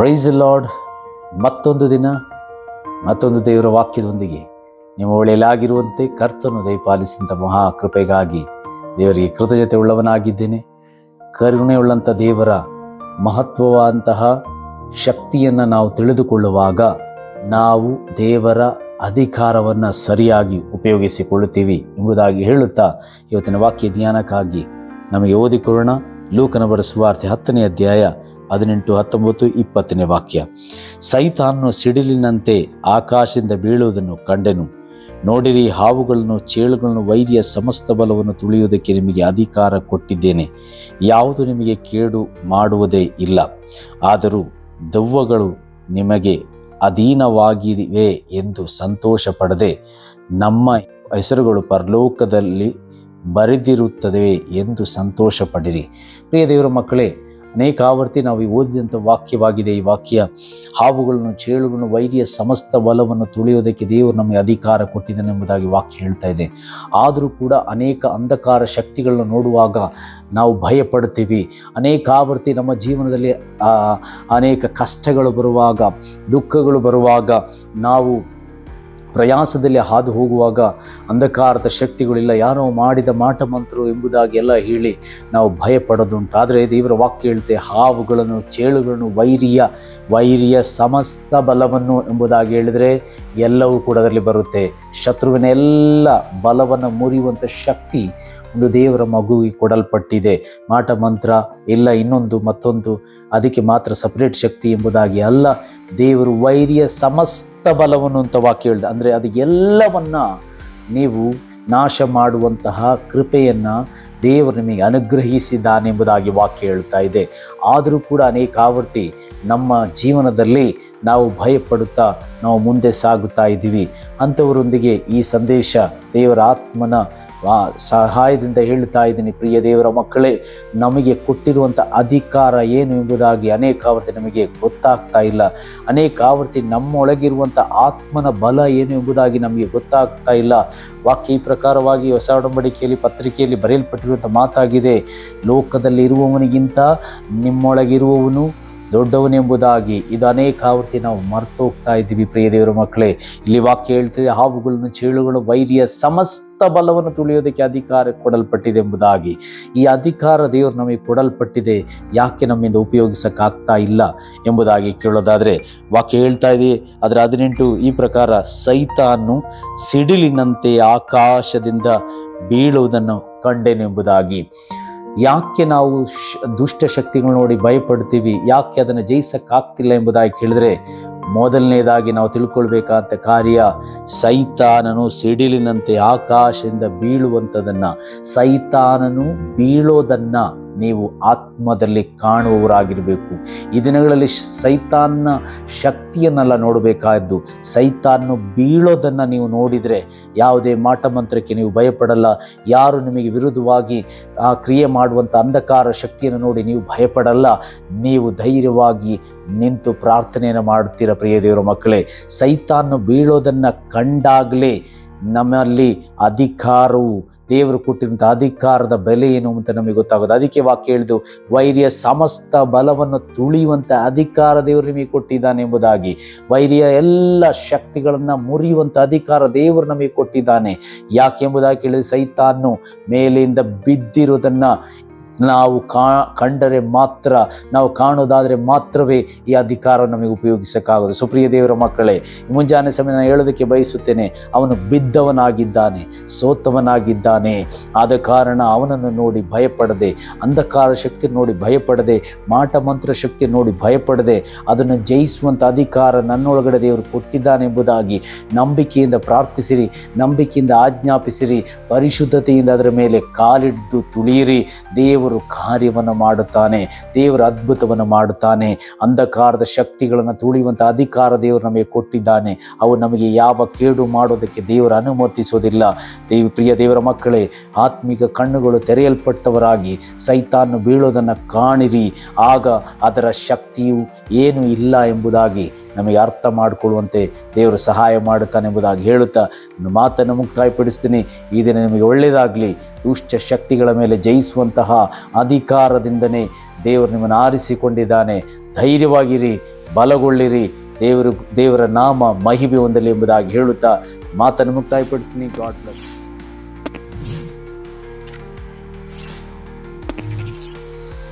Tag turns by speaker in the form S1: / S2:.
S1: Price lord. ಮತ್ತೊಂದು ದಿನ ಮತ್ತೊಂದು ದೇವರ ವಾಕ್ಯದೊಂದಿಗೆ ನಿಮ್ಮ ಒಳ್ಳೆಯಲಾಗಿರುವಂತೆ ಕರ್ತನು ದಯಪಾಲಿಸಿದಂಥ ಮಹಾಕೃಪೆಗಾಗಿ ದೇವರಿಗೆ ಕೃತಜ್ಞತೆ ಉಳ್ಳವನಾಗಿದ್ದೇನೆ. ಕರುಣೆಯುಳ್ಳಂಥ ದೇವರ ಮಹತ್ವವಾದಂತಹ ಶಕ್ತಿಯನ್ನು ನಾವು ತಿಳಿದುಕೊಳ್ಳುವಾಗ ನಾವು ದೇವರ ಅಧಿಕಾರವನ್ನು ಸರಿಯಾಗಿ ಉಪಯೋಗಿಸಿಕೊಳ್ಳುತ್ತೀವಿ ಎಂಬುದಾಗಿ ಹೇಳುತ್ತಾ ಇವತ್ತಿನ ವಾಕ್ಯ ಧ್ಯಾನಕ್ಕಾಗಿ ನಮಗೆ ಓದಿಕೊಳ್ಳೋಣ. ಲೂಕನ ಬರೆದ ಸುವಾರ್ತೆ 10ನೇ ಅಧ್ಯಾಯ 18, 19, 20ನೇ ವಾಕ್ಯ. ಸೈತಾನನು ಸಿಡಿಲಿನಂತೆ ಆಕಾಶದಿಂದ ಬೀಳುವುದನ್ನು ಕಂಡೆನು. ನೋಡಿರಿ, ಹಾವುಗಳನ್ನು, ಚೇಳುಗಳನ್ನು, ವೈರಿಯ ಸಮಸ್ತ ಬಲವನ್ನು ತುಳಿಯುವುದಕ್ಕೆ ನಿಮಗೆ ಅಧಿಕಾರ ಕೊಟ್ಟಿದ್ದೇನೆ. ಯಾವುದು ನಿಮಗೆ ಕೇಡು ಮಾಡುವುದೇ ಇಲ್ಲ. ಆದರೂ ದೆವ್ವಗಳು ನಿಮಗೆ ಅಧೀನವಾಗಿವೆ ಎಂದು ಸಂತೋಷ ಪಡದೆ ನಮ್ಮ ಹೆಸರುಗಳು ಪರಲೋಕದಲ್ಲಿ ಬರೆದಿರುತ್ತದೆ ಎಂದು ಸಂತೋಷ ಪಡಿರಿ. ಪ್ರಿಯ ದೇವರ ಮಕ್ಕಳೇ, ಅನೇಕ ಆವರ್ತಿ ನಾವು ಓದಿದಂಥ ವಾಕ್ಯವಾಗಿದೆ ಈ ವಾಕ್ಯ. ಹಾವುಗಳನ್ನು, ಚೇಳುಗಳನ್ನು, ವೈರಿಯ ಸಮಸ್ತ ಬಲವನ್ನು ತುಳಿಯೋದಕ್ಕೆ ದೇವರು ನಮಗೆ ಅಧಿಕಾರ ಕೊಟ್ಟಿದ್ದಾನೆ ಎಂಬುದಾಗಿ ವಾಕ್ಯ ಹೇಳ್ತಾ ಇದೆ. ಆದರೂ ಕೂಡ ಅನೇಕ ಅಂಧಕಾರ ಶಕ್ತಿಗಳನ್ನು ನೋಡುವಾಗ ನಾವು ಭಯಪಡ್ತೀವಿ. ಅನೇಕ ಆವರ್ತಿ ನಮ್ಮ ಜೀವನದಲ್ಲಿ ಅನೇಕ ಕಷ್ಟಗಳು ಬರುವಾಗ, ದುಃಖಗಳು ಬರುವಾಗ, ನಾವು ಪ್ರಯಾಸದಲ್ಲಿ ಹಾದು ಹೋಗುವಾಗ ಅಂಧಕಾರದ ಶಕ್ತಿಗಳಿಲ್ಲ, ಯಾರೋ ಮಾಡಿದ ಮಾಟ ಮಂತ್ರರು ಎಂಬುದಾಗಿ ಎಲ್ಲ ಹೇಳಿ ನಾವು ಭಯಪಡೋದುಂಟು. ಆದರೆ ದೇವರ ವಾಕ್ಯ ಹೇಳುತ್ತೆ, ಹಾವುಗಳನ್ನು, ಚೇಳುಗಳನ್ನು, ವೈರಿಯ ಸಮಸ್ತ ಬಲವನ್ನು ಎಂಬುದಾಗಿ ಹೇಳಿದರೆ ಎಲ್ಲವೂ ಕೂಡ ಅದರಲ್ಲಿ ಬರುತ್ತೆ. ಶತ್ರುವಿನ ಎಲ್ಲ ಬಲವನ್ನು ಮುರಿಯುವಂಥ ಶಕ್ತಿ ಒಂದು ದೇವರ ಮಗುವಿಗೆ ಕೊಡಲ್ಪಟ್ಟಿದೆ. ಮಾಟ ಮಂತ್ರ ಇಲ್ಲ, ಇನ್ನೊಂದು ಮತ್ತೊಂದು, ಅದಕ್ಕೆ ಮಾತ್ರ ಸಪ್ರೇಟ್ ಶಕ್ತಿ ಎಂಬುದಾಗಿ ಅಲ್ಲ. ದೇವರು ವೈರಿಯ ಸಮಸ್ತ ಬಲವನ್ನು ಅಂತ ವಾಕ್ಯ ಹೇಳಿದೆ. ಅಂದರೆ ಅದು ಎಲ್ಲವನ್ನ ನೀವು ನಾಶ ಮಾಡುವಂತಹ ಕೃಪೆಯನ್ನು ದೇವರು ನಿಮಗೆ ಅನುಗ್ರಹಿಸಿದ್ದಾನೆ ಎಂಬುದಾಗಿ ವಾಕ್ಯ ಹೇಳ್ತಾ ಇದೆ. ಆದರೂ ಕೂಡ ಅನೇಕ ಆವರ್ತಿ ನಮ್ಮ ಜೀವನದಲ್ಲಿ ನಾವು ಭಯಪಡುತ್ತಾ ನಾವು ಮುಂದೆ ಸಾಗುತ್ತಾ ಇದ್ದೀವಿ. ಅಂಥವರೊಂದಿಗೆ ಈ ಸಂದೇಶ ದೇವರ ಆತ್ಮನ ಸಹಾಯದಿಂದ ಹೇಳ್ತಾ ಇದ್ದೀನಿ. ಪ್ರಿಯ ದೇವರ ಮಕ್ಕಳೇ, ನಮಗೆ ಕೊಟ್ಟಿರುವಂಥ ಅಧಿಕಾರ ಏನು ಎಂಬುದಾಗಿ ಅನೇಕ ಆವರ್ತಿ ನಮಗೆ ಗೊತ್ತಾಗ್ತಾ ಇಲ್ಲ. ಅನೇಕ ಆವರ್ತಿ ನಮ್ಮೊಳಗಿರುವಂಥ ಆತ್ಮನ ಬಲ ಏನು ಎಂಬುದಾಗಿ ನಮಗೆ ಗೊತ್ತಾಗ್ತಾ ಇಲ್ಲ. ವಾಕ್ಯ ಈ ಪ್ರಕಾರವಾಗಿ ಹೊಸ ಒಡಂಬಡಿಕೆಯಲ್ಲಿ ಪತ್ರಿಕೆಯಲ್ಲಿ ಬರೆಯಲ್ಪಟ್ಟಿರುವಂಥ ಮಾತಾಗಿದೆ, ಲೋಕದಲ್ಲಿ ಇರುವವನಿಗಿಂತ ನಿಮ್ಮೊಳಗಿರುವವನು ದೊಡ್ಡವನೆಂಬುದಾಗಿ. ಇದು ಅನೇಕ ಆವರ್ತಿ ನಾವು ಮರ್ತೋಗ್ತಾ ಇದ್ದೀವಿ. ಪ್ರಿಯ ದೇವರ ಮಕ್ಕಳೇ, ಇಲ್ಲಿ ವಾಕ್ಯ ಹೇಳ್ತಿದೆ, ಹಾವುಗಳನ್ನು, ಚೇಳುಗಳು, ವೈರಿಯ ಸಮಸ್ತ ಬಲವನ್ನು ತುಳಿಯೋದಕ್ಕೆ ಅಧಿಕಾರ ಕೊಡಲ್ಪಟ್ಟಿದೆ ಎಂಬುದಾಗಿ. ಈ ಅಧಿಕಾರ ದೇವರು ನಮಗೆ ಕೊಡಲ್ಪಟ್ಟಿದೆ, ಯಾಕೆ ನಮ್ಮಿಂದ ಉಪಯೋಗಿಸಕ್ಕಾಗ್ತಾ ಇಲ್ಲ ಎಂಬುದಾಗಿ ಕೇಳೋದಾದರೆ ವಾಕ್ಯ ಹೇಳ್ತಾ ಇದೆ. ಅದರ 18 ಈ ಪ್ರಕಾರ, ಸೈತಾನು ಸಿಡಿಲಿನಂತೆ ಆಕಾಶದಿಂದ ಬೀಳುವುದನ್ನು ಕಂಡೆನೆಂಬುದಾಗಿ. ಯಾಕೆ ನಾವು ದುಷ್ಟ ಶಕ್ತಿಗಳು ನೋಡಿ ಭಯಪಡ್ತೀವಿ, ಯಾಕೆ ಅದನ್ನು ಜಯಿಸಕ್ಕಾಗ್ತಿಲ್ಲ ಎಂಬುದಾಗಿ ಕೇಳಿದ್ರೆ, ಮೊದಲನೇದಾಗಿ ನಾವು ತಿಳ್ಕೊಳ್ಬೇಕಾದ ಕಾರ್ಯ, ಸೈತಾನನು ಸಿಡಿಲಿನಂತೆ ಆಕಾಶದಿಂದ ಬೀಳುವಂಥದ್ದನ್ನು, ಸೈತಾನನು ಬೀಳೋದನ್ನು ನೀವು ಆತ್ಮದಲ್ಲಿ ಕಾಣುವವರಾಗಿರಬೇಕು. ಈ ದಿನಗಳಲ್ಲಿ ಸೈತಾನ್ನ ಶಕ್ತಿಯನ್ನೆಲ್ಲ ನೋಡಬೇಕಾದ್ದು, ಸೈತಾನು ಬೀಳೋದನ್ನು ನೀವು ನೋಡಿದರೆ ಯಾವುದೇ ಮಾಟ ಮಂತ್ರಕ್ಕೆ ನೀವು ಭಯಪಡಲ್ಲ. ಯಾರು ನಿಮಗೆ ವಿರುದ್ಧವಾಗಿ ಆ ಕ್ರಿಯೆ ಮಾಡುವಂಥ ಅಂಧಕಾರ ಶಕ್ತಿಯನ್ನು ನೋಡಿ ನೀವು ಭಯಪಡಲ್ಲ. ನೀವು ಧೈರ್ಯವಾಗಿ ನಿಂತು ಪ್ರಾರ್ಥನೆಯನ್ನು ಮಾಡ್ತೀರ. ಪ್ರಿಯ ದೇವರ ಮಕ್ಕಳೇ, ಸೈತಾನು ಬೀಳೋದನ್ನು ಕಂಡಾಗಲೇ ನಮ್ಮಲ್ಲಿ ಅಧಿಕಾರವು, ದೇವರು ಕೊಟ್ಟಿರುವಂಥ ಅಧಿಕಾರದ ಬೆಲೆ ಏನು ಅಂತ ನಮಗೆ ಗೊತ್ತಾಗೋದು. ಅದಕ್ಕೆ ವಾಕ್ಯ ಹೇಳಿದು, ವೈರಿಯ ಸಮಸ್ತ ಬಲವನ್ನು ತುಳಿಯುವಂಥ ಅಧಿಕಾರ ದೇವರು ನಿಮಗೆ ಕೊಟ್ಟಿದ್ದಾನೆ ಎಂಬುದಾಗಿ. ವೈರಿಯ ಎಲ್ಲ ಶಕ್ತಿಗಳನ್ನು ಮುರಿಯುವಂಥ ಅಧಿಕಾರ ದೇವರು ನಮಗೆ ಕೊಟ್ಟಿದ್ದಾನೆ. ಯಾಕೆ ಎಂಬುದಾಗಿ ಕೇಳಿದರೆ, ಸೈತಾನು ಮೇಲಿಂದ ಬಿದ್ದಿರೋದನ್ನು ನಾವು ಕಂಡರೆ ಮಾತ್ರ, ನಾವು ಕಾಣೋದಾದರೆ ಮಾತ್ರವೇ ಈ ಅಧಿಕಾರ ನಮಗೆ ಉಪಯೋಗಿಸಕ್ಕಾಗೋದು. ಸುಪ್ರಿಯ ದೇವರ ಮಕ್ಕಳೇ, ಮುಂಜಾನೆ ಸಮಯ ನಾನು ಹೇಳೋದಕ್ಕೆ ಬಯಸುತ್ತೇನೆ, ಅವನು ಬಿದ್ದವನಾಗಿದ್ದಾನೆ, ಸೋತವನಾಗಿದ್ದಾನೆ. ಆದ ಕಾರಣ ಅವನನ್ನು ನೋಡಿ ಭಯಪಡದೆ, ಅಂಧಕಾರ ಶಕ್ತಿ ನೋಡಿ ಭಯಪಡದೆ, ಮಾಟ ಮಂತ್ರ ಶಕ್ತಿ ನೋಡಿ ಭಯಪಡದೆ, ಅದನ್ನು ಜಯಿಸುವಂಥ ಅಧಿಕಾರ ನನ್ನೊಳಗಡೆ ದೇವರು ಕೊಟ್ಟಿದ್ದಾನೆ ಎಂಬುದಾಗಿ ನಂಬಿಕೆಯಿಂದ ಪ್ರಾರ್ಥಿಸಿರಿ, ನಂಬಿಕೆಯಿಂದ ಆಜ್ಞಾಪಿಸಿರಿ, ಪರಿಶುದ್ಧತೆಯಿಂದ ಅದರ ಮೇಲೆ ಕಾಲಿಡ್ದು ತುಳಿಯಿರಿ. ದೇವರು ಕಾರ್ಯವನ್ನು ಮಾಡುತ್ತಾನೆ, ದೇವರ ಅದ್ಭುತವನ್ನು ಮಾಡುತ್ತಾನೆ. ಅಂಧಕಾರದ ಶಕ್ತಿಗಳನ್ನು ತುಳಿಯುವಂಥ ಅಧಿಕಾರ ದೇವರು ನಮಗೆ ಕೊಟ್ಟಿದ್ದಾನೆ. ಅವು ನಮಗೆ ಯಾವ ಕೇಡು ಮಾಡೋದಕ್ಕೆ ದೇವರು ಅನುಮತಿಸೋದಿಲ್ಲ. ಪ್ರಿಯ ದೇವರ ಮಕ್ಕಳೇ, ಆತ್ಮಿಕ ಕಣ್ಣುಗಳು ತೆರೆಯಲ್ಪಟ್ಟವರಾಗಿ ಸೈತಾನು ಬೀಳೋದನ್ನು ಕಾಣಿರಿ. ಆಗ ಅದರ ಶಕ್ತಿಯು ಏನೂ ಇಲ್ಲ ಎಂಬುದಾಗಿ ನಮಗೆ ಅರ್ಥ ಮಾಡಿಕೊಳ್ಳುವಂತೆ ದೇವರು ಸಹಾಯ ಮಾಡುತ್ತಾನೆ ಎಂಬುದಾಗಿ ಹೇಳುತ್ತಾ ಮಾತನ್ನು ಮುಕ್ತಾಯಪಡಿಸ್ತೀನಿ. ಈ ದಿನ ನಿಮಗೆ ಒಳ್ಳೆಯದಾಗಲಿ. ದುಷ್ಟ ಶಕ್ತಿಗಳ ಮೇಲೆ ಜಯಿಸುವಂತಹ ಅಧಿಕಾರದಿಂದನೇ ದೇವರು ನಿಮ್ಮನ್ನು ಆರಿಸಿಕೊಂಡಿದ್ದಾನೆ. ಧೈರ್ಯವಾಗಿರಿ, ಬಲಗೊಳ್ಳಿರಿ, ದೇವರ ನಾಮ ಮಹಿಮೆ ಹೊಂದಲಿ ಎಂಬುದಾಗಿ ಹೇಳುತ್ತಾ ಮಾತನ್ನು ಮುಕ್ತಾಯಪಡಿಸ್ತೀನಿ. God bless.